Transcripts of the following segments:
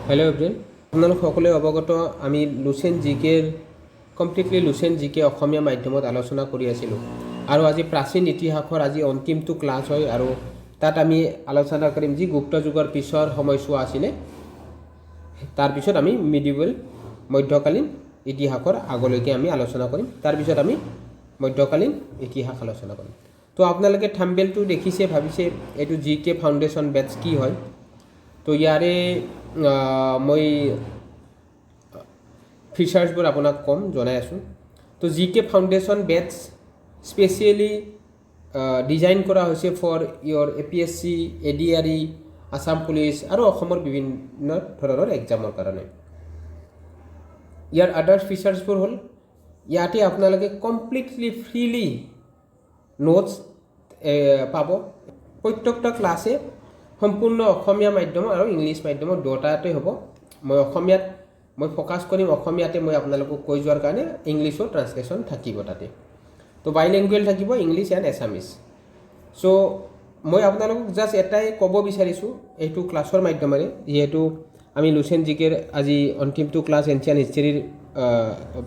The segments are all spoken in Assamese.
হেল্ল' এভৰিৱান, আপোনালোক সকলোৱে অৱগত আমি লুচেণ্ট জিকেৰ কমপ্লিটলি লুচেণ্ট জিকে অসমীয়া মাধ্যমত আলোচনা কৰি আছিলোঁ আৰু আজি প্ৰাচীন ইতিহাসৰ আজি অন্তিমটো ক্লাছ হয় আৰু তাত আমি আলোচনা কৰিম যি গুপ্ত যুগৰ পিছৰ সময়ছোৱা আছিলে, তাৰপিছত আমি মিডিয়েবল মধ্যকালীন ইতিহাসৰ আগলৈকে আমি আলোচনা কৰিম, তাৰপিছত আমি মধ্যকালীন ইতিহাস আলোচনা কৰিম। তো আপোনালোকে থাম্বনেইলটো দেখিছে, ভাবিছে এইটো জিকে ফাউণ্ডেশ্যন বেটছ কি হয়। তো ইয়াৰে মই ফিচাৰ্ছবোৰ আপোনাক কম জনাই আছোঁ। তো জিকে ফাউণ্ডেশ্যন বেটছ স্পেচিয়েলি ডিজাইন কৰা হৈছে for your APSC, ADRE, Assam police আৰু অসমৰ বিভিন্ন ধৰণৰ এক্সামৰ কাৰণে। ইয়াৰ আদাৰ্ছ ফিচাৰ্ছবোৰ হ'ল ইয়াতে আপোনালোকে কমপ্লিটলি ফ্ৰীলি নোটছ পাব। প্ৰত্যেকটা ক্লাছে সম্পূৰ্ণ অসমীয়া মাধ্যম আৰু ইংলিছ মাধ্যমৰ দুটাতে হ'ব। মই ফ'কাছ কৰিম অসমীয়াতে, মই আপোনালোকক কৈ যোৱাৰ কাৰণে ইংলিছৰ ট্ৰান্সলেশ্যন থাকিব তাতে। তো বাইলেংগুৱেল থাকিব, ইংলিছ এণ্ড এছামিছ। চ' মই আপোনালোকক জাষ্ট এটাই ক'ব বিচাৰিছোঁ এইটো ক্লাছৰ মাধ্যমেৰে, যিহেতু আমি লুচেণ্ট জিকেৰ আজি অন্তিমটো ক্লাছ এনচিয়েণ্ট হিষ্ট্ৰীৰ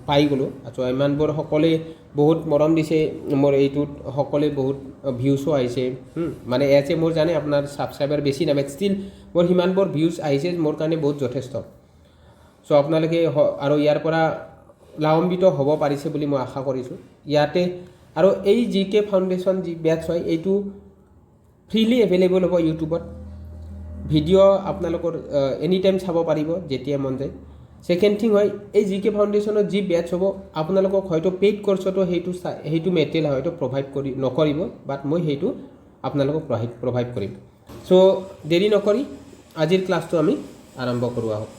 পাই গ'লোঁ। চ' ইমানবোৰ সকলোৱে বহুত মৰম দিছে মোৰ এইটোত, সকলোৱে বহুত ভিউছো আহিছে, মানে এজে মোৰ জানে আপোনাৰ ছাবস্ক্ৰাইবাৰ বেছি নামে, ষ্টিল মোৰ সিমানবোৰ ভিউজ আহিছে মোৰ কাৰণে বহুত যথেষ্ট। চ' আপোনালোকে আৰু ইয়াৰ পৰা লাভান্বিত হ'ব পাৰিছে বুলি মই আশা কৰিছোঁ। ইয়াতে আৰু এই জিকে ফাউণ্ডেশ্যন যি বেটছ হয় এইটো ফ্ৰীলি এভেইলেবল হ'ব ইউটিউবত। ভিডিঅ' আপোনালোকৰ এনি টাইম চাব পাৰিব যেতিয়া মন যায়। ছেকেণ্ড থিং হয় এই জিকে ফাউণ্ডেশ্যনৰ যি বেটছ হ'ব আপোনালোকক হয়তো পেইড কৰ্ছতো সেইটো মেটেৰিয়েল হয়তো প্ৰভাইড নকৰিব, বাট মই সেইটো আপোনালোকক প্ৰভাইড কৰিম। চ' দেৰি নকৰি আজিৰ ক্লাছটো আমি আৰম্ভ কৰোঁ আহক।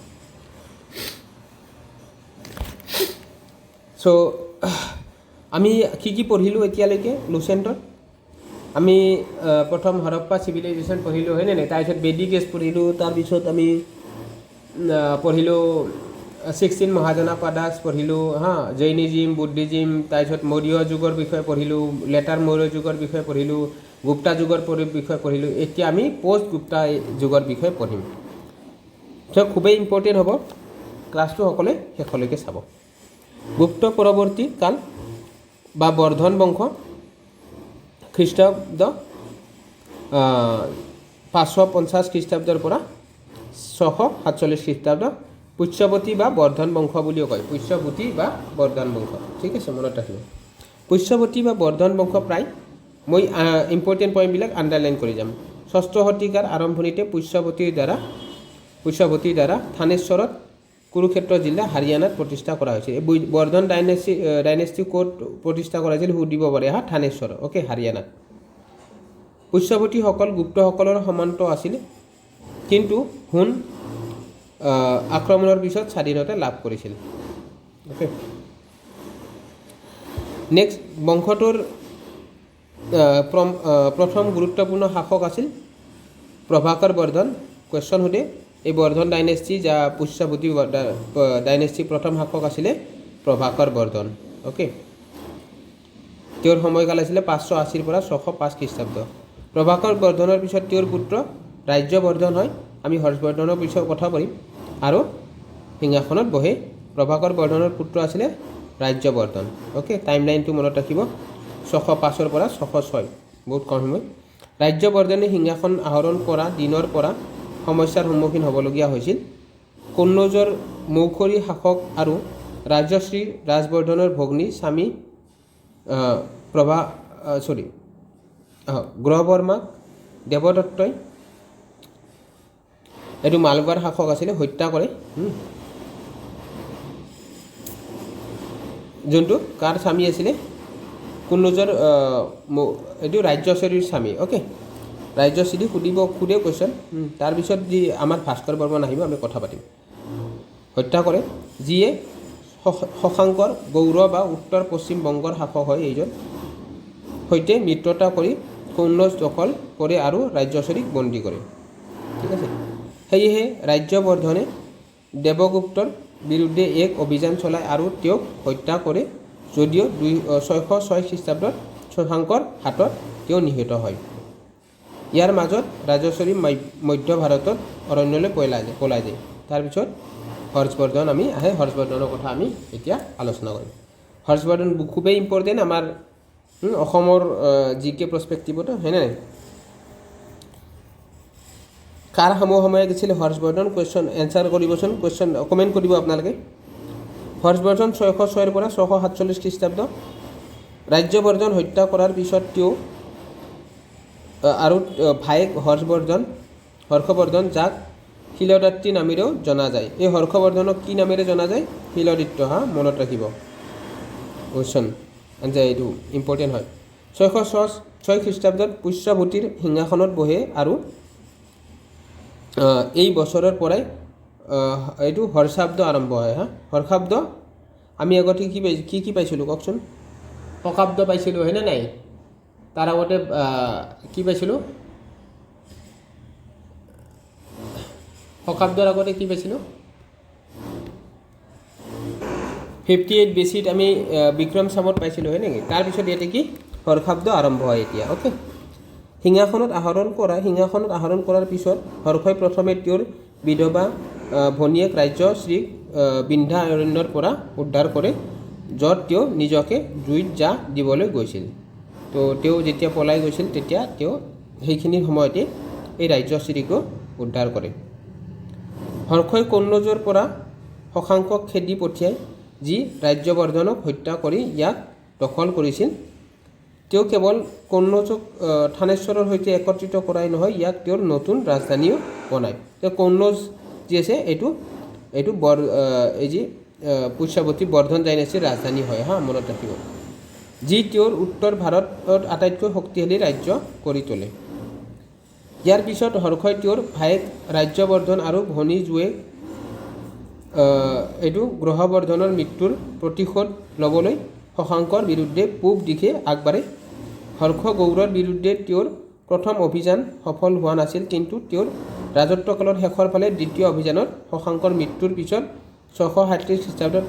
চ' আমি কি পঢ়িলোঁ এতিয়ালৈকে লুচেণ্টত? আমি প্ৰথম হৰপ্পা চিভিলাইজেশ্যন পঢ়িলোঁ, হয়নে নাই? তাৰপিছত বেদিক এজ পঢ়িলোঁ, তাৰপিছত আমি পঢ়িলোঁ 16 মহাজনাপাদাছ পঢ়িলোঁ, জৈনিজিম, বুদ্ধিজিম, তাৰপিছত মৌৰ্য যুগৰ বিষয়ে পঢ়িলোঁ, লেটাৰ মৌৰ্য যুগৰ বিষয়ে পঢ়িলোঁ, গুপ্তা যুগৰ বিষয়ে পঢ়িলোঁ। এতিয়া আমি পষ্ট গুপ্তা যুগৰ বিষয়ে পঢ়িম। চ' খুবেই ইম্পৰ্টেণ্ট হ'ব, ক্লাছটো সকলোৱে শেষলৈকে চাব। গুপ্ত পৰৱৰ্তী কাল বা বৰ্ধন বংশ খ্ৰীষ্টাব্দ 550 খ্ৰীষ্টাব্দৰ পৰা 647 খ্ৰীষ্টাব্দ পুষ্যৱতী বা বৰ্ধন বংশ বুলিও কয়। পুষ্যৱতী বা বৰ্ধন বংশ, ঠিক আছে, মনত ৰাখিব। পুষ্যৱতী বা বৰ্ধন বংশ প্ৰায় মই ইম্পৰ্টেণ্ট পইণ্টবিলাক আণ্ডাৰলাইন কৰি যাম। 6ষ্ঠ শতিকাৰ আৰম্ভণিতে পুষ্যৱতীৰ দ্বাৰা থানেশ্বৰত কুৰুক্ষেত্ৰ জিলা হাৰিয়ানাত প্ৰতিষ্ঠা কৰা হৈছিল। এই বৰ্ধন ডাইনেষ্টি ক'ত প্ৰতিষ্ঠা কৰা হৈছিল সুধিব পাৰে, থানেশ্বৰ, অ'কে, হাৰিয়ানাত। পুষ্যৱতীসকল গুপ্তসকলৰ সমান্ত আছিল, কিন্তু হুন আক্ৰমণৰ পিছত স্বাধীনতা লাভ কৰিছিল। অ'কে, নেক্সট বংশটোৰ প্ৰথম গুৰুত্বপূৰ্ণ শাসক আছিল প্ৰভাকৰ বৰ্ধন। কুৱেশ্যন সোধে এই বৰ্ধন ডাইনেষ্টি যা পুষ্যৱতী ডাইনেষ্টিৰ প্ৰথম শাসক আছিলে প্ৰভাকৰ বৰ্ধন। অ'কে, তেওঁৰ সময়কাল আছিলে 580 পৰা 605 খ্ৰীষ্টাব্দ। প্ৰভাকৰ বৰ্ধনৰ পিছত তেওঁৰ পুত্ৰ ৰাজ্যবৰ্ধন হয়। আমি হৰ্ষবৰ্ধনৰ পিছত কথা পাতিম আৰু সিংহাসনত বহে প্ৰভাকৰ বৰ্ধনৰ পুত্ৰ আছিলে ৰাজ্যবৰ্ধন। অ'কে, টাইম লাইনটো মনত ৰাখিব, 605 পৰা 606, বহুত কম সময়। ৰাজ্যবৰ্ধনে সিংহাসন আহৰণ কৰা দিনৰ পৰা সমস্যাৰ সন্মুখীন হ'বলগীয়া হৈছিল। কন্নৌজৰ মৌখৰী শাসক আৰু ৰাজশ্ৰী ৰাজবৰ্ধনৰ ভগ্নী স্বামী গ্ৰহবৰ্মা দেৱদত্তই এইটো মালৱাৰ শাসক আছিলে, হত্যা কৰে। যোনটো কাৰ স্বামী আছিলে? কন্নৌজৰ এইটো ৰাজ্যশ্ৰীৰ স্বামী। অ'কে, ৰাজ্যশ্ৰী সোধে কুৱেশ্যন। তাৰপিছত যি আমাৰ ভাস্কৰ বৰ্মন আহিব, আমি কথা পাতিম। হত্যা কৰে, যিয়ে শশাংকৰ গৌৰ বা উত্তৰ পশ্চিম বংগৰ শাসক হয়। এইজন সৈতে মিত্ৰতা কৰি কন্নৌজ দখল কৰে আৰু ৰাজ্যশ্ৰীক বন্দী কৰে, ঠিক আছে। সেয়েহে ৰাজ্যবৰ্ধনে দেৱগুপ্তৰ বিৰুদ্ধে এক অভিযান চলায় আৰু তেওঁক হত্যা কৰে, যদিও 606 খ্ৰীষ্টাব্দত শশাংকৰ হাতত তেওঁ নিহত হয়। ইয়াৰ মাজত ৰাজশ্ৰী মধ্য ভাৰতত অৰণ্যলৈ পলাই যায়। তাৰপিছত হৰ্ষবৰ্ধন আমি আহে হৰ্ষবৰ্ধনৰ কথা আমি এতিয়া আলোচনা কৰিম হৰ্ষবৰ্ধন খুবেই ইম্পৰ্টেণ্ট আমাৰ অসমৰ জিকে প্ৰস্পেক্টিভত হয়নে নাই কাৰ সময়ে গৈছিল হৰ্ষবৰ্ধন কুৱেশ্যন এনচাৰ কৰিবচোন কুৱেশ্যন কমেণ্ট কৰিব আপোনালোকে হৰ্ষবৰ্ধন 606 পৰা 647 খ্ৰীষ্টাব্দ ৰাজ্যবৰ্ধন হত্যা কৰাৰ পিছত তেওঁ আৰু ভায়েক হৰ্ষবৰ্ধন যাক শিলদাত্ৰী নামেৰেও জনা যায় এই হৰ্ষবৰ্ধনক কি নামেৰে জনা যায় শিলদিত্য মনত ৰাখিব কুৱেশ্যন আনচাৰ এইটো ইম্পৰ্টেণ্ট হয় 606 খ্ৰীষ্টাব্দত পুষ্যভূতিৰ সিংহাসনত বহে আৰু এই বছৰৰ পৰাই এইটো হৰ্ষাব্দ আৰম্ভ হয় হৰ্ষাব্দ আমি আগতে কি পাইছিলোঁ কওকচোন শকাব্দ পাইছিলোঁ হয়নে নাই তাৰ আগতে কি পাইছিলোঁ শকাব্দৰ আগতে কি পাইছিলোঁ 58 বেছিত আমি বিক্ৰম চামত পাইছিলোঁ হয় নেকি তাৰপিছত ইয়াতে কি হৰ্ষাব্দ আৰম্ভ হয় এতিয়া অ'কে সিংহাসনত আহৰণ কৰাৰ পিছত হৰ্ষই প্ৰথমে তেওঁৰ বিধৱা ভনীয়েক ৰাজ্যশ্ৰীক বিন্ধ্যাৰণ্যৰ পৰা উদ্ধাৰ কৰে য'ত তেওঁ নিজকে জুইত দিবলৈ গৈছিল তো তেওঁ যেতিয়া পলাই গৈছিল তেতিয়া তেওঁ সেইখিনি সময়তে এই ৰাজ্যশ্ৰীকো উদ্ধাৰ কৰে হৰ্ষই কন্নৌজৰ পৰা শশাংকক খেদি পঠিয়াই যি ৰাজ্যবৰ্ধনক হত্যা কৰি ইয়াক দখল কৰিছিল তেওঁ কেৱল কন্নৌজক থানেশ্বৰৰ সৈতে একত্ৰিত কৰাই নহয় ইয়াক তেওঁৰ নতুন ৰাজধানীও বনায় কন্নৌজ যি আছে এইটো এই যি পুষ্যৱতী বৰ্ধন ডাইনেষ্টিৰ ৰাজধানী হয় মনত ৰাখিব যি তেওঁৰ উত্তৰ ভাৰতত আটাইতকৈ শক্তিশালী ৰাজ্য কৰি তোলে ইয়াৰ পিছত হৰ্ষই তেওঁৰ ভায়েক ৰাজ্যবৰ্ধন আৰু ভনী জুয়ে এইটো গ্ৰহবৰ্ধনৰ মৃত্যুৰ প্ৰতিশোধ ল'বলৈ শশাংকৰ বিৰুদ্ধে পূব দিশে আগবাঢ়ে হৰ্ষ গৌড়ৰ বিৰুদ্ধে তেওঁৰ প্ৰথম অভিযান সফল হোৱা নাছিল কিন্তু তেওঁৰ ৰাজত্বকালৰ শেষৰ ফালে দ্বিতীয় অভিযানত শশাংকৰ মৃত্যুৰ পিছত 637 খ্ৰীষ্টাব্দত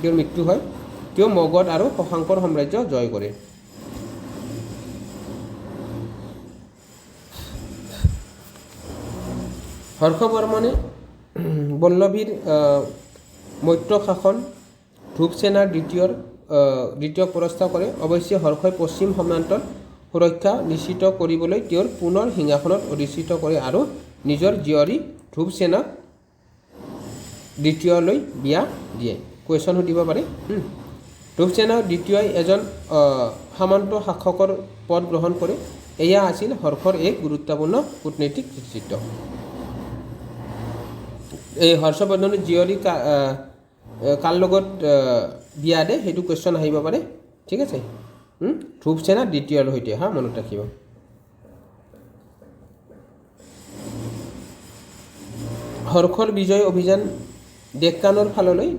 তেওঁৰ মৃত্যু হয় তেওঁ মগধ আৰু শশাংকৰ সাম্ৰাজ্য জয় কৰে হৰ্ষবৰ্মনে বল্লভীৰ মৈত্ৰ শাসন ধ্ৰুৱসেনাৰ দ্বিতীয়ক পৰাস্ত কৰে অৱশ্যে হৰ্ষই পশ্চিম সীমান্তৰ সুৰক্ষা নিশ্চিত কৰিবলৈ তেওঁৰ পুনৰ সিংহাসনত অধিষ্ঠিত কৰে আৰু নিজৰ জীয়ৰী ধ্ৰুৱসেনাক দ্বিতীয়লৈ বিয়া দিয়ে কুৱেশ্যন সুধিব পাৰে ধ্ৰুৱসেনা দ্বিতীয়ই এজন সামন্ত শাসকৰ পদ গ্ৰহণ কৰে এয়া আছিল হৰ্ষৰ এক গুৰুত্বপূৰ্ণ কূটনৈতিক কৃতিত্ব এই হৰ্ষবৰ্ধনৰ জীয়ৰী কাৰ লগত বিয়া দিয়ে সেইটো কুৱেশ্যন আহিব পাৰে ঠিক আছে ধ্ৰুৱসেনা দ্বিতীয়ৰ সৈতে মনত ৰাখিব হৰ্ষৰ বিজয় অভিযান ডেক্কানৰ ফাললৈ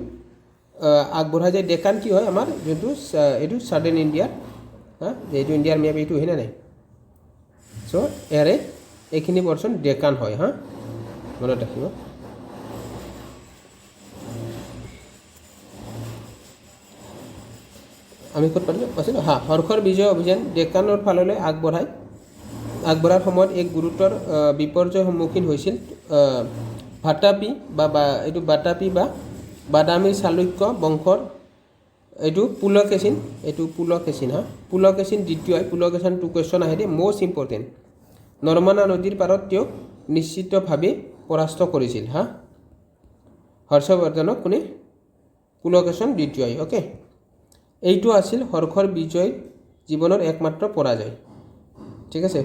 আগবঢ়া যায় ডেক্কান কি হয় আমাৰ যোনটো এইটো ছাডেন ইণ্ডিয়াৰ এইটো ইণ্ডিয়াৰ মেপ এইটো হয়নে নাই চ' ইয়াৰে এইখিনি পৰ্চন ডেক্কান হয় মনত ৰাখিব আমি ক'ত পালোঁ আছিলোঁ হৰ্ষৰ বিজয় অভিযান ডেক্কানৰ ফাললৈ আগবঢ়াৰ সময়ত এক গুৰুতৰ বিপৰ্যয়ৰ সন্মুখীন হৈছিল বাতাপি বা বাদামী চালুক্য বংশৰ এইটো পুলকেশিন দ্বিতীয় পুলকেশিন টু কুৱেশ্যন আহে দেই মষ্ট ইম্পৰ্টেণ্ট নৰ্মদা নদীৰ পাৰত তেওঁক নিশ্চিতভাৱে পৰাস্ত কৰিছিল হৰ্ষবৰ্ধনক কোনে পুলকেশিন দ্বিতীয় অ'কে এইটো আছিল হৰ্ষৰ বিজয় জীৱনৰ একমাত্ৰ পৰাজয় ঠিক আছে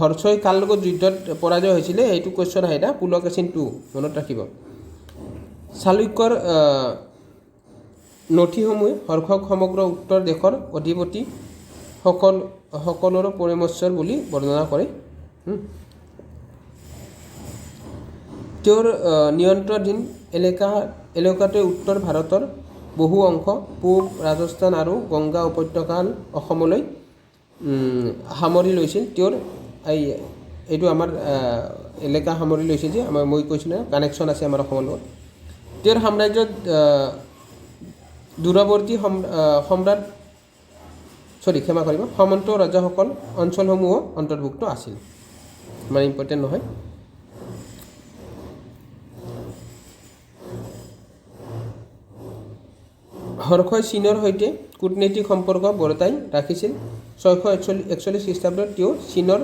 হৰ্ষই কাৰ লগত যুদ্ধত পৰাজয় হৈছিলে এইটো কুৱেশ্যন আহে পুলকেশিন টু মনত ৰাখিব চালুক্যৰ নথিসমূহে হৰ্ষক সমগ্ৰ উত্তৰ দেশৰ অধিপতি সকলৰ পৰমেশ্বৰ বুলি বৰ্ণনা কৰে তেওঁৰ নিয়ন্ত্ৰণাধীন এলেকাটোৱে উত্তৰ ভাৰতৰ বহু অংশ পূব ৰাজস্থান আৰু গংগা উপত্যকা অসমলৈ সামৰি লৈছিল তেওঁৰ এইটো আমাৰ এলেকা সামৰি লৈছিল যে মই কৈছোঁ না কানেকশ্যন আছে আমাৰ অসমৰ লগত তেওঁৰ সাম্ৰাজ্যত দূৰৱৰ্তী সামন্ত ৰজাসকল অঞ্চলসমূহো অন্তৰ্ভুক্ত আছিল ইমান ইম্পৰ্টেণ্ট নহয় হৰ্ষই চীনৰ সৈতে কূটনৈতিক সম্পৰ্ক বৰ্তাই ৰাখিছিল 641 খ্ৰীষ্টাব্দত তেওঁ চীনৰ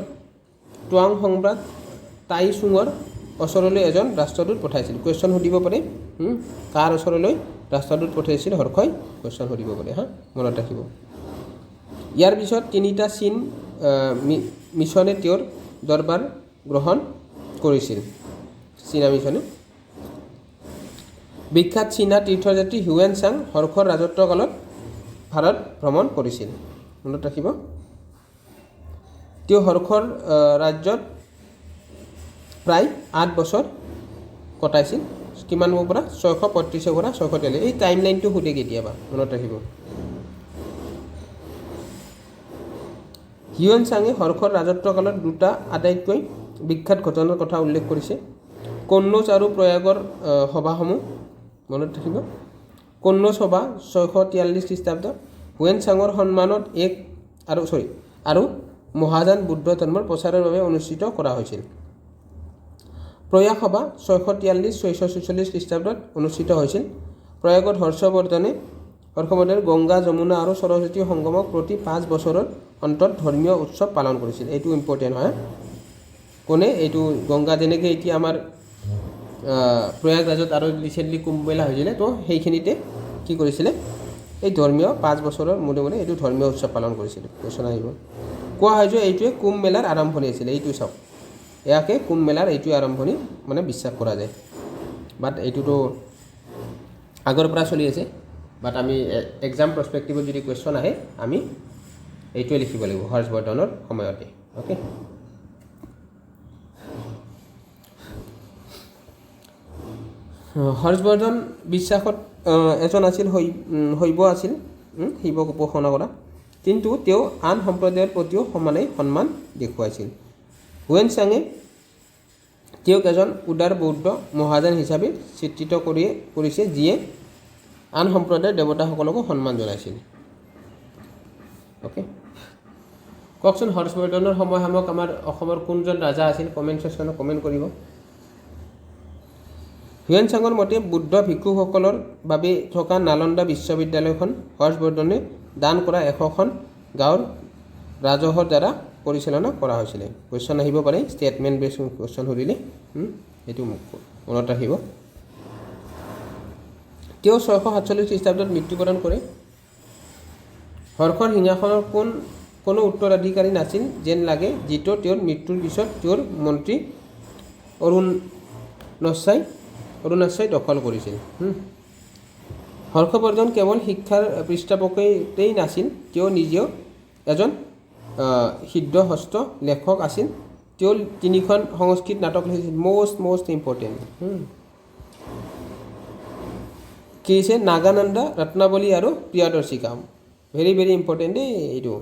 টুৱাং সম্ৰাট টাই চুঙৰ ওচৰলৈ এজন ৰাষ্ট্ৰদূত পঠাইছিল কুৱেশ্যন সুধিব পাৰে কাৰ ওচৰলৈ ৰাষ্ট্ৰদূত পঠাইছিল হৰ্ষই কুৱেশ্যন সুধিব পাৰে হা মনত ৰাখিব ইয়াৰ পিছত তিনিটা চীন মিছনে তেওঁৰ দৰবাৰ গ্ৰহণ কৰিছিল চীনা মিছনে বিখ্যাত চীনা তীৰ্থযাত্ৰী হিউৱেন চাং হৰ্ষৰ ৰাজত্বকালত ভাৰত ভ্ৰমণ কৰিছিল মনত ৰাখিব তেওঁ হৰ্ষৰ ৰাজ্যত প্ৰায় 8 বছৰ কটাইছিল কিমানৰ পৰা 635 পৰা 643 এই টাইম লাইনটো সুধে কেতিয়াবা মনত ৰাখিব হিউৱেন চাঙে হৰ্ষৰ ৰাজত্বকালত দুটা আটাইতকৈ বিখ্যাত ঘটনাৰ কথা উল্লেখ কৰিছে কন্নৌজ আৰু প্ৰয়াগৰ সভাসমূহ মনত ৰাখিব কন্নৌজ সভা 643 খ্ৰীষ্টাব্দ হিউৱেন চাঙৰ সন্মানত আৰু মহাযান বুদ্ধ ধৰ্মৰ প্ৰচাৰৰ বাবে অনুষ্ঠিত কৰা হৈছিল প্ৰয়াগ সভা 643-646 খ্ৰীষ্টাব্দত অনুষ্ঠিত হৈছিল প্ৰয়াগত হৰ্ষবৰ্ধনে গংগা যমুনা আৰু সৰস্বতী সংগমক প্ৰতি 5 বছৰৰ অন্তত ধৰ্মীয় উৎসৱ পালন কৰিছিল এইটো ইম্পৰ্টেণ্ট হয় কোনে এইটো গংগা যেনেকৈ এতিয়া আমাৰ প্ৰয়াগৰাজত আৰু ৰিচেণ্টলি কুম্ভমেলা হৈছিলে তো সেইখিনিতে কি কৰিছিলে এই ধৰ্মীয় 5 বছৰৰ মূৰে মূৰে এইটো ধৰ্মীয় উৎসৱ পালন কৰিছিল কোৱেশ্যন আহিব কোৱা হয় যে এইটোৱে কুম্ভমেলাৰ আৰম্ভণি আছিল এইটো চাওক ইয়াকে কুম্ভমেলাৰ এইটোৱে আৰম্ভণি মানে বিশ্বাস কৰা যায় বাট এইটোতো আগৰ পৰা চলি আছে বাট আমি এক্সাম পাৰ্সপেক্টিভত যদি কুৱেশ্যন আহে আমি এইটোৱে লিখিব লাগিব হৰ্ষবৰ্ধনৰ সময়তে ওকে হৰ্ষবৰ্ধন বিশ্বাসত এজন আছিল শৈৱ আছিল শিৱক উপাসনা কৰা কিন্তু তেওঁ আন সম্প্ৰদায়ৰ প্ৰতিও সমানে সন্মান দেখুৱাইছিল হিউৱেন চাঙে তেওঁক এজন উদাৰ বৌদ্ধ মহাযান হিচাপে চিত্ৰিত কৰিছে যিয়ে আন সম্প্ৰদায়ৰ দেৱতাসকলকো সন্মান জনাইছিল ওকে কওকচোন হৰ্ষবৰ্ধনৰ সময়সমূহ আমাৰ অসমৰ কোনজন ৰাজা আছিল কমেণ্ট ছেকশ্যনত কমেণ্ট কৰিব হিউৱেন চাঙৰ মতে বুদ্ধ ভিক্ষুসকলৰ বাবে থকা নালন্দা বিশ্ববিদ্যালয়খন হৰ্ষবৰ্ধনে দান কৰা 100খন গাঁৱৰ ৰাজহৰ দ্বাৰা পৰিচালনা কৰা হৈছিলে কুৱেশ্যন আহিব পাৰে ষ্টেটমেণ্ট বেছ কুৱেশ্যন সুধিলে এইটো মনত ৰাখিব তেওঁ 647 খ্ৰীষ্টাব্দত মৃত্যুবৰণ কৰে হৰ্ষৰ সিংহাসনৰ কোনো উত্তৰাধিকাৰী নাছিল যেন লাগে যিটো তেওঁৰ মৃত্যুৰ পিছত তেওঁৰ মন্ত্ৰী অৰুণাচয় দখল কৰিছিল হৰ্ষবৰ্ধন কেৱল শিক্ষাৰ পৃষ্ঠপোষকতেই নাছিল তেওঁ নিজেও এজন সিদ্ধহস্ত লেখক আছিল তেওঁ 3খন সংস্কৃত নাটক লিখিছিল most important কি আছে নাগানন্দা ৰত্নাৱলী আৰু প্ৰিয়দৰ্শিকা ভেৰি ইম্পৰ্টেণ্ট এইটো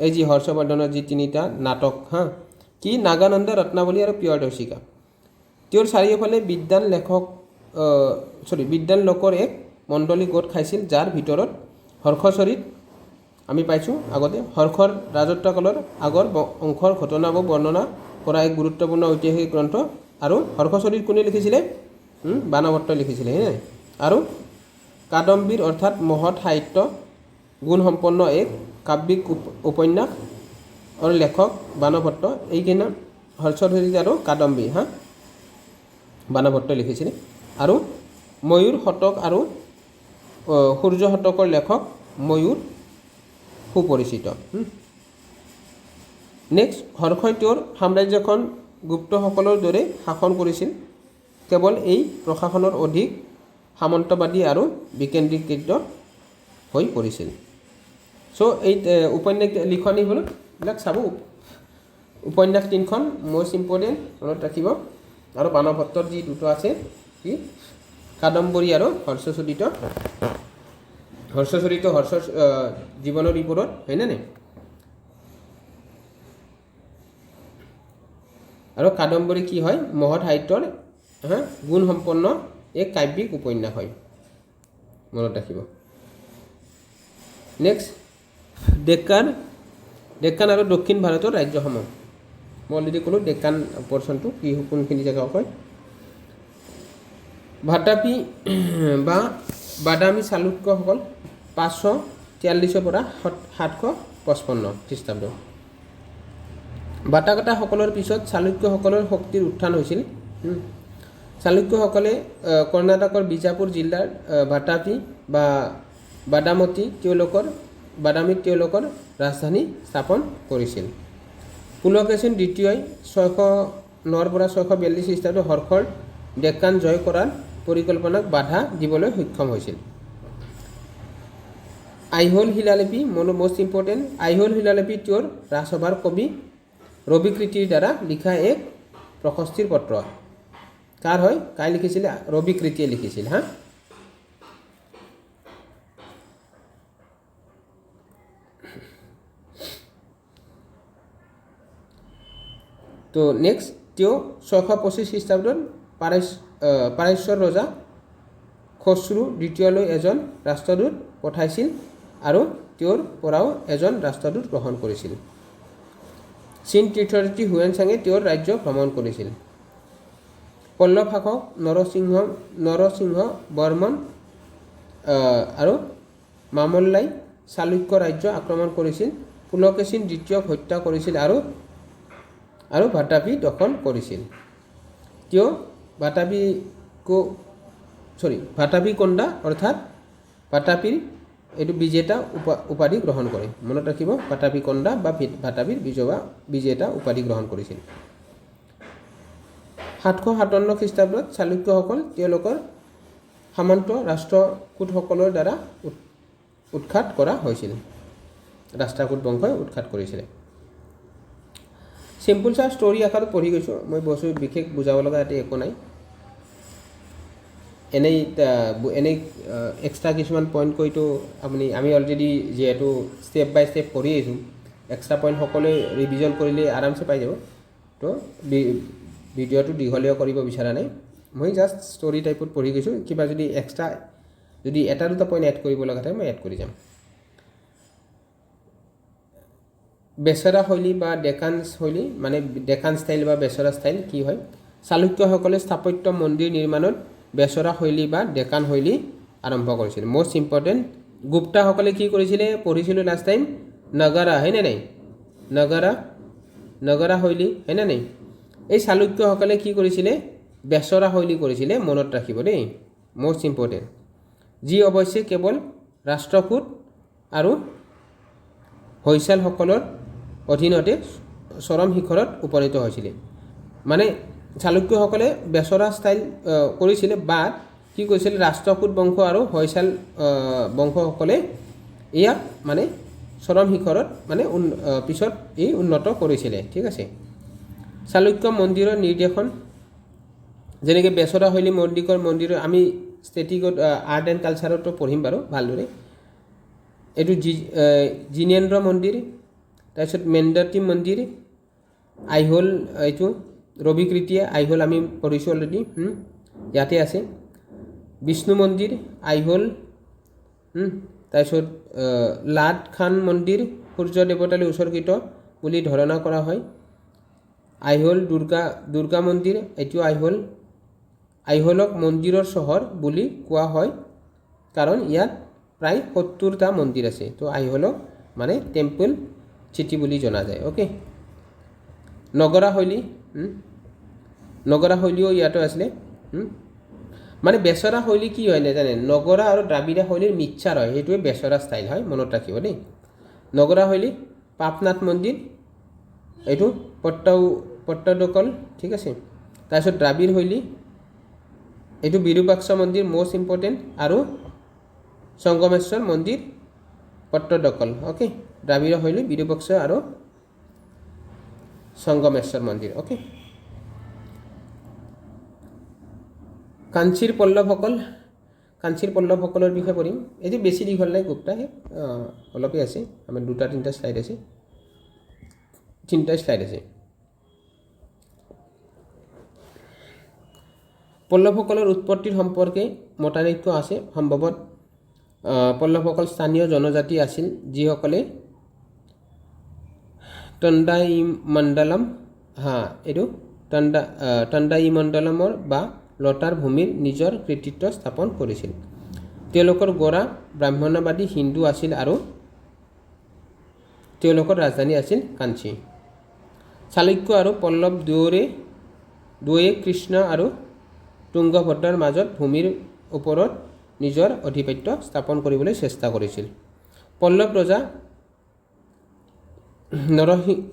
এই যি হৰ্ষবৰ্ধনৰ যি 3টা নাটক কি নাগানন্দা ৰত্নাৱলী আৰু প্ৰিয়দৰ্শিকা তেওঁৰ চাৰিওফালে বিদ্বান লোকৰ এক মণ্ডলী গোট খাইছিল যাৰ ভিতৰত হৰ্ষচৰিত আমি পাইছোঁ আগতে হৰ্ষৰ ৰাজত্বকালৰ আগৰ অংশৰ ঘটনাবোৰ বৰ্ণনা কৰা এক গুৰুত্বপূৰ্ণ ঐতিহাসিক গ্ৰন্থ আৰু হৰ্ষচৰিত কোনে লিখিছিলে বাণভট্টই লিখিছিলে আৰু কাদম্বীৰ অৰ্থাৎ মহৎ সাহিত্য গুণসম্পন্ন এক কাব্যিক উপন্যাস আৰু লেখক বাণভট্ট এইকেইটা হৰ্ষচৰিত আৰু কাদম্বী বাণভট্টই লিখিছিলে আৰু ময়ূৰ শতক আৰু সূৰ্য শতকৰ লেখক ময়ূৰ সুপৰিচিত নেক্সট হৰ্ষই তেওঁৰ সাম্ৰাজ্যখন গুপ্তসকলৰ দৰে শাসন কৰিছিল কেৱল এই প্ৰশাসনৰ অধিক সামন্তবাদী আৰু বিকেন্দ্ৰীকৃত হৈ পৰিছিল চ' এই উপন্যাস লিখনি হ'ল এইবিলাক চাব উপন্যাস 3খন most ইম্পৰ্টেণ্ট মনত ৰাখিব আৰু বাণভট্টৰ যি দুটা আছে কি কাদম্বৰী আৰু হৰ্ষচৰিত হৰ্ষৰ জীৱনৰ ওপৰত হয়নে নাই আৰু কাদম্বৰী কি হয় মহৎ সাহিত্যৰ গুণসম্পন্ন এক কাব্যিক উপন্যাস হয় মনত ৰাখিব নেক্সট ডেক্কান আৰু দক্ষিণ ভাৰতৰ ৰাজ্যসমূহ মই অলৰেডি ক'লোঁ ডেক্কান পৰ্চনটো কি কোনখিনি জেগা হয় ভাতাপি বা বাদামী চালুক্যসকল 543 পৰা 755 খ্ৰীষ্টাব্দ। বাটাকাটাসকলৰ পিছত চালুক্যসকলৰ শক্তিৰ উত্থান হৈছিল। চালুক্যসকলে কৰ্ণাটকৰ বিজাপুৰ জিলাৰ বাটাপি বা বাদামীত তেওঁলোকৰ ৰাজধানী স্থাপন কৰিছিল। পুলকেশিন দ্বিতীয়ই 609 পৰা 642 খ্ৰীষ্টাব্দ হৰ্ষৰ ডেক্কান জয় কৰাৰ পৰিকল্পনাক বাধা দিবলৈ সক্ষম হৈছিল। আইহোল শিলালিপি মোষ্ট ইম্পৰ্টেণ্ট। আইহোল শিলালিপি তেওঁৰ ৰাজসভাৰ কবি ৰবিকৃতিৰ দ্বাৰা লিখা এক প্ৰশস্তিৰ পত্ৰ। কাৰ হয়? কাই লিখিছিলে? ৰবিকৃতিয়ে লিখিছিল। তো নেক্সট তেওঁ 625 খ্ৰীষ্টাব্দত পাৰস্যৰ ৰজা খসৰু দ্বিতীয়লৈ এজন ৰাষ্ট্ৰদূত পঠাইছিল আৰু তেওঁৰ পৰাও এজন ৰাষ্ট্ৰদূত গ্ৰহণ কৰিছিল। চীন তীৰ্থযাত্ৰী হুৱেনচাঙে তেওঁৰ ৰাজ্য ভ্ৰমণ কৰিছিল। পল্লৱ শাসক নৰসিংহ বৰ্মন আৰু মামল্লাই চালুক্য ৰাজ্য আক্ৰমণ কৰিছিল। পুলকেশিন দ্বিতীয়ক হত্যা কৰিছিল আৰু বাটাপি দখল কৰিছিল। তেওঁ ভাটাপিকোণ্ডা অৰ্থাৎ বাটাপিৰ এইটো বিজেতা উপাধি গ্ৰহণ কৰে। মনত ৰাখিব, বাটাপিকোণ্ডা বা বাটাপিৰ বিজেতা উপাধি গ্ৰহণ কৰিছিল। 757 খ্ৰীষ্টাব্দত চালুক্যসকল তেওঁলোকৰ সামন্ত ৰাষ্ট্ৰকূটসকলৰ দ্বাৰা উৎখাত কৰা হৈছিল। ৰাষ্ট্ৰকূট বংশই উৎখাত কৰিছিলে। চিম্পুল চাৰ ষ্টৰি আকাৰত পঢ়ি গৈছোঁ মই, বস্তু বিশেষ বুজাব লগা ইয়াতে একো নাই। এনেই এক্সট্ৰা কিছুমান পইণ্ট কৈতো আমি অলৰেডি যিহেতু ষ্টেপ বাই ষ্টেপ পঢ়ি আহিছোঁ, এক্সট্ৰা পইণ্ট সকলোৱে ৰিভিজন কৰিলে আৰামছে পাই যাব। তো ভিডিঅ'টো দীঘলীয়া কৰিব বিচৰা নাই, মই জাষ্ট ষ্টৰি টাইপত পঢ়ি গৈছোঁ। কিবা যদি এক্সট্ৰা এটা দুটা পইণ্ট এড কৰিব লগা থাকে মই এড কৰি যাম। বেচৰা শৈলী বা ডেকান শৈলী মানে ডেকান ষ্টাইল বা বেচৰা ষ্টাইল কি হয়? চালুক্যসকলে স্থাপত্য মন্দিৰ নিৰ্মাণত বেচৰা শৈলী বা ডেকান শৈলী আৰম্ভ কৰিছিল। Most important. গুপ্তাসকলে কি কৰিছিলে? পঢ়িছিলোঁ লাষ্ট টাইম, নগৰা হয়নে নাই? নগৰা শৈলী হয়নে নাই? এই চালুক্যসকলে কি কৰিছিলে? বেচৰা শৈলী কৰিছিলে, মনত ৰাখিব দেই, মষ্ট ইম্পৰ্টেণ্ট। যি অৱশ্যে কেৱল ৰাষ্ট্ৰকূট আৰু হৈছালসকলৰ অধীনতে চৰম শিখৰত উপনীত হৈছিলে। মানে চালুক্যসকলে বেচৰা ষ্টাইল কৰিছিলে, বা কি কৰিছিলে? ৰাষ্ট্ৰকূট বংশ আৰু হৈছাল বংশসকলে ইয়াক মানে চৰম শিখৰত মানে পিছত এই উন্নত কৰিছিলে। ঠিক আছে। চালুক্য মন্দিৰৰ নিৰ্দেশন, যেনেকৈ বেচৰা শৈলী মন্দিৰৰ আমি ষ্টেটিকত আৰ্ট এণ্ড কালচাৰতো পঢ়িম বাৰু ভালদৰে। এইটো জিনেন্দ্ৰ মন্দিৰ, তাৰপিছত মেণ্ডাতি মন্দিৰ, আইহোল, এইটো ৰবিকৃতিয়ে আইহোল আমি পঢ়িছোঁ অলৰেডি, ইয়াতে আছে। বিষ্ণু মন্দিৰ, আইহোল, তাৰপিছত লাড খান মন্দিৰ সূৰ্য দেৱতালৈ উৎসৰ্গিত বুলি ধাৰণা কৰা হয়। আইহোল দুৰ্গা মন্দিৰ, এইটো আইহোলক মন্দিৰৰ চহৰ বুলি কোৱা হয় কাৰণ ইয়াত প্ৰায় 70টা মন্দিৰ আছে। তো আইহোলক মানে টেম্পল চিটি বুলি জনা যায়। অ'কে। নগৰা শৈলীও ইয়াতো আছিলে। মানে বেচৰা শৈলী কি হয় নাজানে? নগৰা আৰু দ্ৰাবিড়া শৈলীৰ মিক্সাৰ হয়, সেইটোৱে বেচৰা ষ্টাইল হয়, মনত ৰাখিব দেই। নগৰা শৈলী পাপনাথ মন্দিৰ, এইটো পট্টদকল, ঠিক আছে। তাৰপিছত দ্ৰাবিড় শৈলী, এইটো বিৰুপাক্ষ মন্দিৰ মষ্ট ইম্পৰ্টেণ্ট, আৰু সংগমেশ্বৰ মন্দিৰ পট্টদকল। অ'কে। দ্ৰাবিড় শৈলী বিৰুপাক্ষ আৰু সংগমেশ্বৰ মন্দিৰ। অ'কে। কাঞ্চীৰ পল্লৱসকলৰ বিষয়ে পঢ়িম। এইটো বেছি দীঘল নাই, গুপ্তা অলপেই আছে, আমাৰ 2-3টা শ্লাইড আছে, 3টা শ্লাইড আছে। পল্লৱসকলৰ উৎপত্তিৰ সম্পৰ্কে মতানৈক্য আছে। সম্ভৱত পল্লৱসকল স্থানীয় জনজাতি আছিল যিসকলে তণ্ডাইমণ্ডলমৰ বা লতাৰ ভূমিৰ নিজৰ কৃতিত্ব স্থাপন কৰিছিল। তেওঁলোকৰ গড়া ব্ৰাহ্মণ্যবাদী হিন্দু আছিল আৰু তেওঁলোকৰ ৰাজধানী আছিল কাঞ্চী। চালুক্য আৰু পল্লৱ দুয়োয়ে কৃষ্ণ আৰু তুংগভদ্ৰাৰ মাজত ভূমিৰ ওপৰত নিজৰ আধিপত্য স্থাপন কৰিবলৈ চেষ্টা কৰিছিল। পল্লৱ ৰজা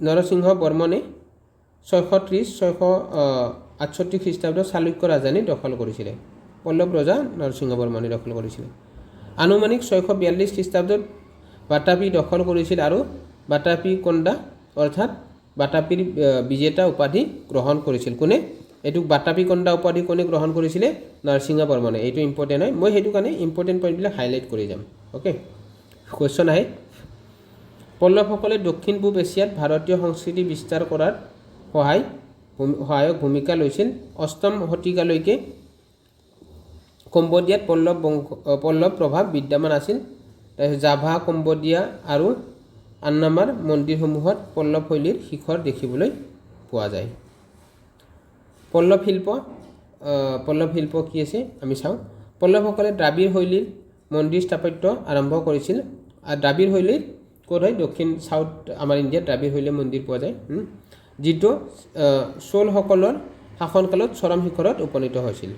নৰসিংহ বৰ্মনে 630-668 খ্ৰীষ্টাব্দত চালুক্য ৰাজধানী দখল কৰিছিলে। পল্লৱ ৰজা নৰসিংহ বৰ্মনে দখল কৰিছিলে। আনুমানিক 642 খ্ৰীষ্টাব্দত বাতাপি দখল কৰিছিল আৰু বাতাপি কন্দা অৰ্থাৎ বাতাপিৰ বিজেতা উপাধি গ্ৰহণ কৰিছিল। কোনে? এইটোক বাতাপি কন্দা উপাধি কোনে গ্ৰহণ কৰিছিলে? নৰসিংহ বৰ্মনে। এইটো ইম্পৰ্টেণ্ট হয়, মই সেইটো কাৰণে ইম্পৰ্টেণ্ট পইণ্টবিলাক হাইলাইট কৰি যাম। অ'কে, কুৱেশ্যন আহে। পল্লৱসকলে দক্ষিণ পূব এছিয়াত ভাৰতীয় সংস্কৃতি বিস্তাৰ কৰাত সহায়ক ভূমিকা লৈছিল। 8ম শতিকালৈকে কম্বোডিয়াত পল্লৱ প্ৰভাৱ বিদ্যমান আছিল। তাৰপিছত জাভা, কম্বোডিয়া আৰু আন্নামাৰ মন্দিৰসমূহত পল্লৱ শৈলীৰ শিখৰ দেখিবলৈ পোৱা যায়। পল্লৱ শিল্প কি আছে আমি চাওঁ। পল্লৱসকলে দ্ৰাবিড় শৈলীৰ মন্দিৰ স্থাপত্য আৰম্ভ কৰিছিল। আৰু দ্ৰাবিড় শৈলীৰ ক'ত হয়? দক্ষিণ চাউথ আমাৰ ইণ্ডিয়াত দ্ৰাবিড় শৈলীৰ মন্দিৰ পোৱা যায়, যিটো চোলসকলৰ শাসনকালত চৰম শিখৰত উপনীত হৈছিল।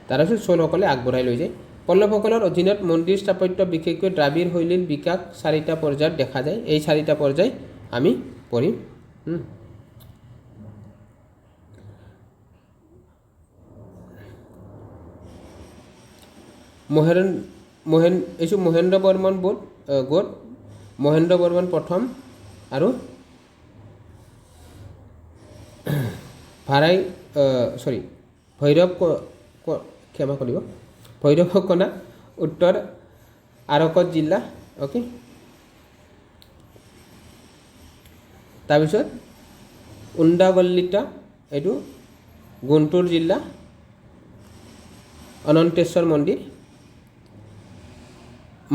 তাৰপিছত চোলসকলে আগবঢ়াই লৈ যায়। পল্লৱসকলৰ অধীনত মন্দিৰ স্থাপত্য বিশেষকৈ দ্ৰাবিড় শৈলীৰ বিকাশ 4টা পৰ্যায়ত দেখা যায়। এই 4টা পৰ্যায় আমি পঢ়িম। মহেন্দ্ৰ বৰ্মন গোট, মহেন্দ্ৰ বৰ্মন প্ৰথম আৰু ভৈৰৱকোনা উত্তৰ আৰকট জিলা। অ'কে, তাৰপিছত উণ্ডাৱল্লিতা, এইটো গুণ্টুৰ জিলা, অনন্তেশ্বৰ মন্দিৰ।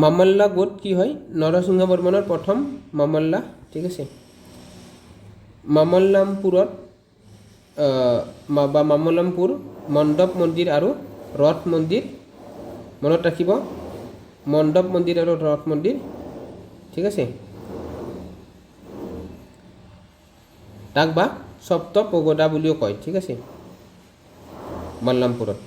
মামল্লা গোট কি হয়? নৰসিংহ বৰ্মনৰ প্ৰথম মামল্লা, ঠিক আছে। মামল্লামপুৰ মণ্ডপ মন্দিৰ আৰু ৰথ মন্দিৰ, মনত ৰাখিব, মণ্ডপ মন্দিৰ আৰু ৰথ মন্দিৰ, ঠিক আছে। তাক বা সপ্ত পগোডা বুলিও কয়, ঠিক আছে, মাল্লামপুৰত।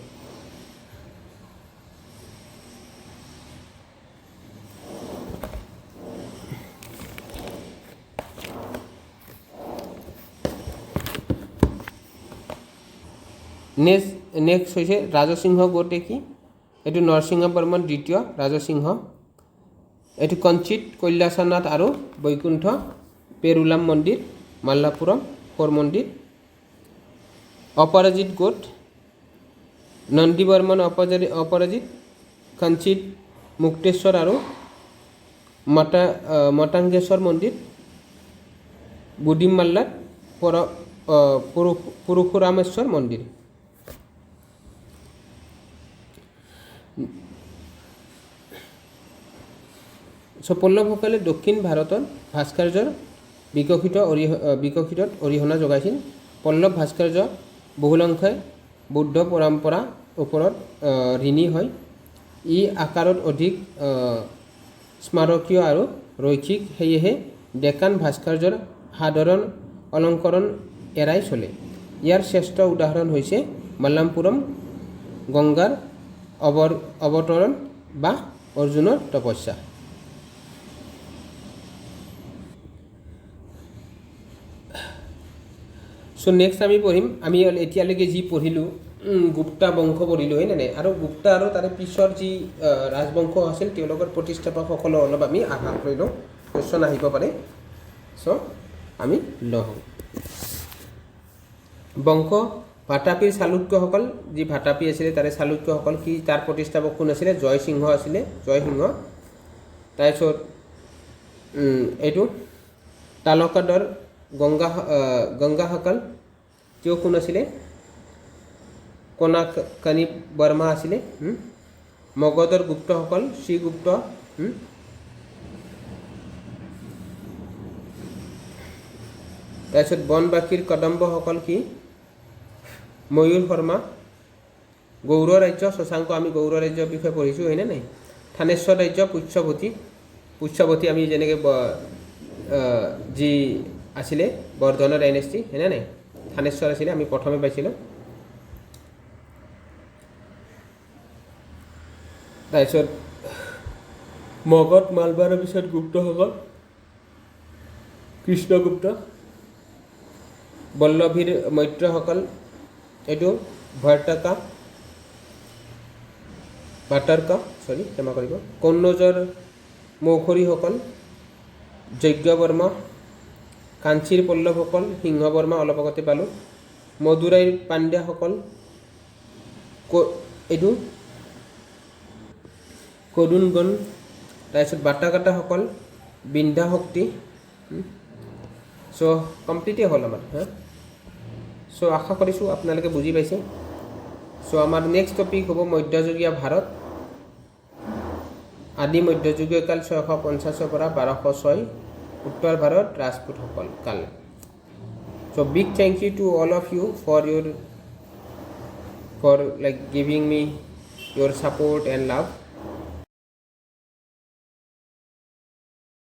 নেক্সট হৈছে ৰাজসিংহ গোটে কি? এইটো নৰসিংহ বৰ্মন দ্বিতীয় ৰাজসিংহ। এইটো কঞ্চিত কৈলাসনাথ আৰু বৈকুণ্ঠ পেৰুলাম মন্দিৰ, মাল্লাপুৰম শৰ মন্দিৰ। অপৰাজিত গোট, নন্দী বৰ্মন অপৰাজিত, কঞ্চিত মুক্তেশ্বৰ আৰু মটাংগেশ্বৰ মন্দিৰ। বুডিমাল্লাত পৰশুৰামেশ্বৰ মন্দিৰ। পল্লৱসকলে দক্ষিণ ভাৰতৰ ভাস্কৰ্যৰ বিকশিতত অৰিহণা যোগাইছিল। পল্লৱ ভাস্কৰ্য বহুলাংশে বৌদ্ধ পৰম্পৰাৰ ওপৰত ঋণী হয়। ই আকাৰত অধিক স্মাৰকীয় আৰু ৰৈখিক, সেয়েহে ডেকান ভাস্কৰ্যৰ সাধাৰণ অলংকৰণ এৰাই চলে। ইয়াৰ শ্ৰেষ্ঠ উদাহৰণ হৈছে মাল্লাপুৰম গংগাৰ অৱতৰণ বা অৰ্জুনৰ তপস্যা। চ' নেক্সট আমি পঢ়িম, আমি এতিয়ালৈকে যি পঢ়িলোঁ, গুপ্তা বংশ পঢ়িলোঁ, হয় নাই? আৰু গুপ্তা আৰু তাৰে পিছৰ যি ৰাজবংশ আছিল তেওঁলোকৰ প্ৰতিষ্ঠাপকসকলো অলপ আমি আভাস লৈ লওঁ, কুৱেশ্যন আহিব পাৰে। চ' আমি লওঁ বংশ ভাতাপিৰ চালুক্যসকল, যি ভাতাপি আছিলে তাৰে চালুক্যসকল কি, তাৰ প্ৰতিষ্ঠাপক কোন আছিলে? জয়সিংহ আছিলে, জয়সিংহ। তাৰপিছত এইটো তালকাডৰ গংগাসকল, তেওঁ কোন আছিলে? কনাকানি বৰ্মা আছিলে। মগধৰ গুপ্তসকল শ্ৰীগুপ্ত। তাৰপিছত বনবাসীৰ কদম্বসকল কি? ময়ূৰ শৰ্মা। গৌড় ৰাজ্য শশাংক আমি গৌড় ৰাজ্যৰ বিষয়ে পঢ়িছোঁ হয়নে নাই থানেশ্বৰ ৰাজ্য পুষ্যৱতী আমি যেনেকৈ যি আছিলে বৰ্ধনৰ ডাইনেষ্টি হয়নে নাই থানেশ্বৰ আছিলে আমি প্ৰথমে পাইছিলোঁ তাৰপিছত মগধ মালবাৰৰ পিছত গুপ্তসকল কৃষ্ণগুপ্ত বল্লভীৰ মৈত্ৰসকল এইটো ক্ষমা কৰিব কন্নৌজৰ মৌখৰীসকল যজ্ঞবৰ্মা কাঞ্চীৰ পল্লৱসকল সিংহবৰ্মা অলপ আগতে পালোঁ মদুৰাইৰ পাণ্ড্যাসকল এইটো কদুনগণ তাৰপিছত বাটাকাটাসকল বিন্ধা শক্তি চ' কমপ্লিটেই হ'ল আমাৰ চ' আশা কৰিছোঁ আপোনালোকে বুজি পাইছে চ' আমাৰ নেক্সট টপিক হ'ব মধ্যযুগীয় ভাৰত আদি মধ্যযুগীয় কাল 650 পৰা 1206 উত্তৰ ভাৰত ৰাজপুতসকল কাল so' big thank you to all of you for like giving me your support and love